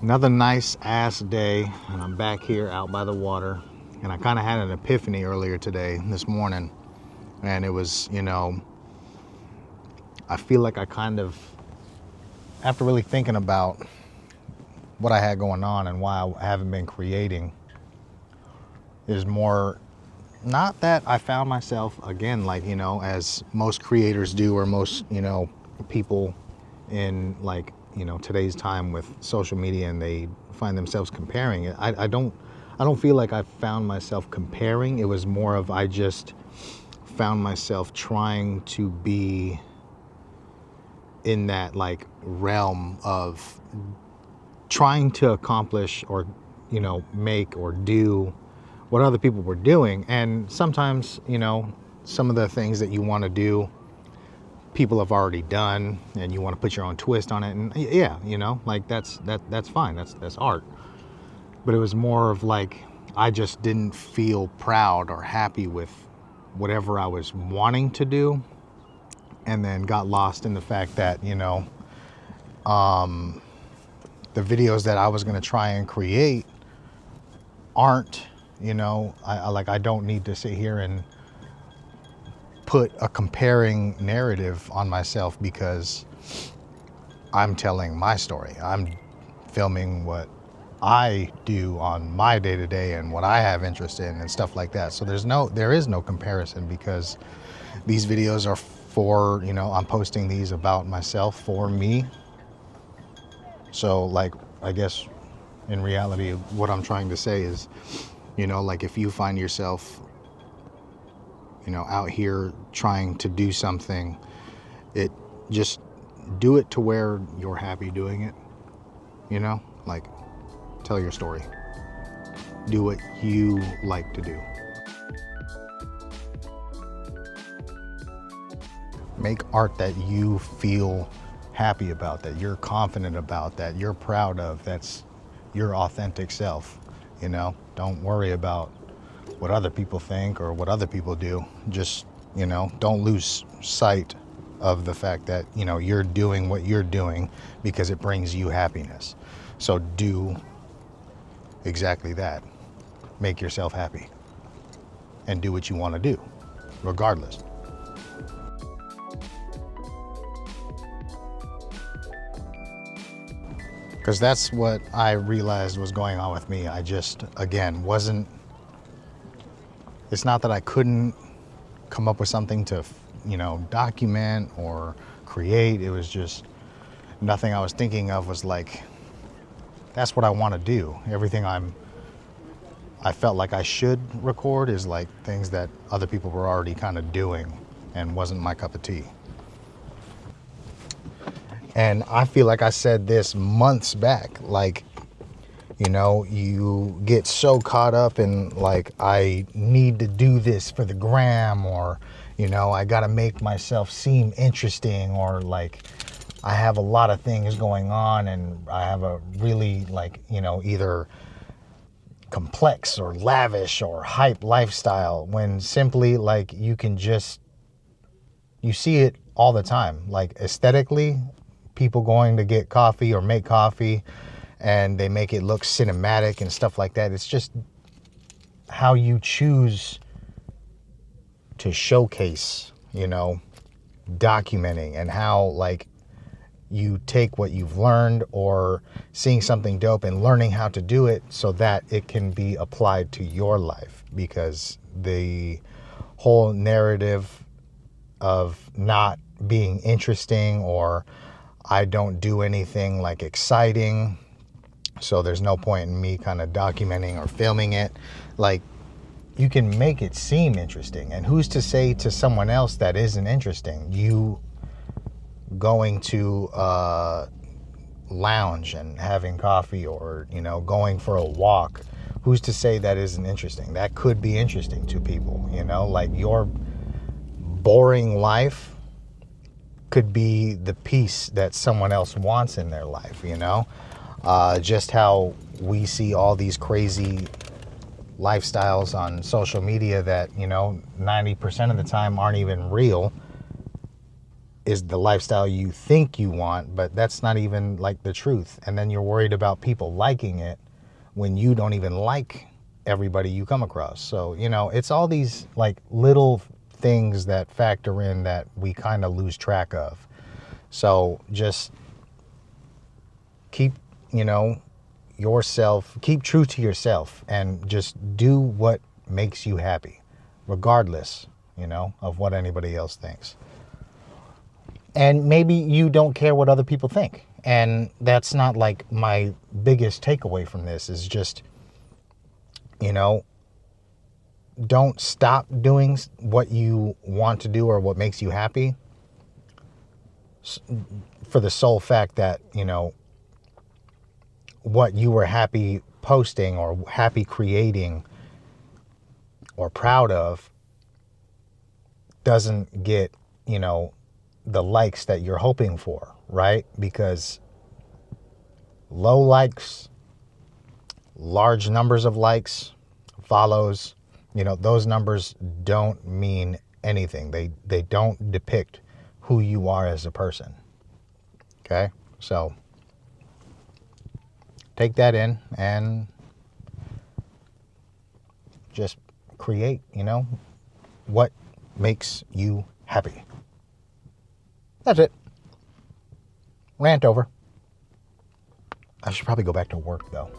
Another nice ass day, and I'm back here out by the water. And I kind of had an epiphany earlier today, this morning, and it was, I feel like I kind of, after really thinking about what I had going on and why I haven't been creating, is more not that I found myself again, like, as most creators do, or most, people in like, today's time with social media, and they find themselves comparing it. I don't feel like I found myself comparing. It was more of, I just found myself trying to be in that like realm of trying to accomplish or, make or do what other people were doing. And sometimes, some of the things that you want to do, people have already done, and you want to put your own twist on it. And yeah, like that's fine. That's art. But it was more of like, I just didn't feel proud or happy with whatever I was wanting to do, and then got lost in the fact that, the videos that I was going to try and create aren't, I don't need to sit here and put a comparing narrative on myself, because I'm telling my story. I'm filming what I do on my day-to-day and what I have interest in and stuff like that. So there is no comparison, because these videos are for, I'm posting these about myself, for me. So like, I guess in reality, what I'm trying to say is, like, if you find yourself, out here trying to do something, it just do it to where you're happy doing it, like, tell your story, do what you like to do, make art that you feel happy about, that you're confident about, that you're proud of, that's your authentic self. Don't worry about what other people think or what other people do. Just, don't lose sight of the fact that, you're doing what you're doing because it brings you happiness. So do exactly that. Make yourself happy and do what you want to do, regardless. Because that's what I realized was going on with me. I just, again, it's not that I couldn't come up with something to, document or create. It was just nothing I was thinking of was like, that's what I want to do. Everything I felt like I should record is like things that other people were already kind of doing, and wasn't my cup of tea. And I feel like I said this months back, like, you get so caught up in like, I need to do this for the gram, or, I got to make myself seem interesting, or like, I have a lot of things going on and I have a really like, either complex or lavish or hype lifestyle, when simply like, you see it all the time. Like, aesthetically, people going to get coffee or make coffee, and they make it look cinematic and stuff like that. It's just how you choose to showcase, documenting, and how like you take what you've learned or seeing something dope and learning how to do it so that it can be applied to your life. Because the whole narrative of not being interesting, or I don't do anything like exciting, so there's no point in me kind of documenting or filming it. Like, you can make it seem interesting, and who's to say to someone else that isn't interesting? You going to lounge and having coffee, or going for a walk, who's to say that isn't interesting? That could be interesting to people. Like, your boring life could be the piece that someone else wants in their life. Just how we see all these crazy lifestyles on social media that 90% of the time aren't even real. is the lifestyle you think you want, but that's not even like the truth. And then you're worried about people liking it when you don't even like everybody you come across. So, you know, it's all these like little things that factor in that we kind of lose track of. So just keep, you know, yourself, keep true to yourself and just do what makes you happy, regardless, you know, of what anybody else thinks. And maybe you don't care what other people think. And that's not like my biggest takeaway from this is just, you know, don't stop doing what you want to do or what makes you happy for the sole fact that, you know, what you were happy posting or happy creating or proud of doesn't get, you know, the likes that you're hoping for, right? Because low likes, large numbers of likes, follows, you know, those numbers don't mean anything. They don't depict who you are as a person. Okay? So take that in and just create, you know, what makes you happy. That's it. Rant over. I should probably go back to work though.